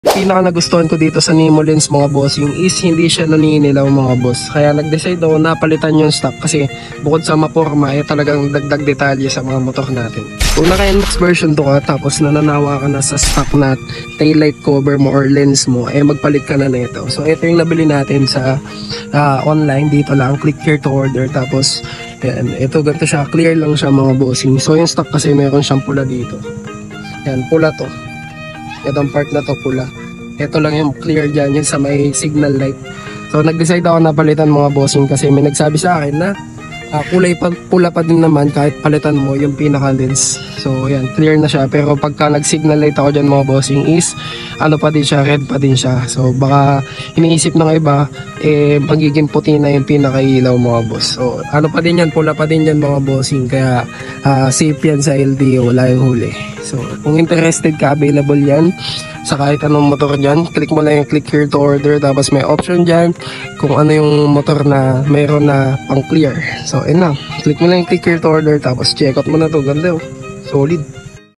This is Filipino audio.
Pinaka nagustuhan ko dito sa Nemo Lens mga bossing is hindi siya naninilaw mga boss. Kaya nag-decide ako na palitan yung stock kasi bukod sa maporma ay talagang dagdag detalye sa mga motor natin. Kung naka-NMAX version to ka tapos nananawa ka na sa stock na taillight cover mo or lens mo, eh magpalit ka na nito. So ito yung nabili natin sa online, dito lang, click here to order. Tapos yan, ito ganito siya, clear lang siya mga bossing. So yung stock kasi meron siyang pula dito. Yan, pula to. Itong part na to pula. Ito lang yung clear dyan, yun sa may signal light. So nag-decide ako na palitan mga bossing kasi may nagsabi sa akin na kulay pula pa din naman kahit palitan mo yung pinaka-lens. So yan, clear na siya. Pero pagka nag-signal light ako dyan mga bossing is ano pa din siya, red pa din siya. So baka iniisip ng iba magiging puti na yung pinaka-ilaw mga boss. So ano pa din yan, pula pa din yan mga bossing. Kaya safe yan sa LTO, wala yung huli. So kung interested ka, available yan sa kahit anong motor dyan. Click mo lang yung click here to order. Tapos may option dyan kung ano yung motor na mayroon na pang clear. So yun lang, click mo lang yung click here to order. Tapos check out mo na to, ganda oh, solid.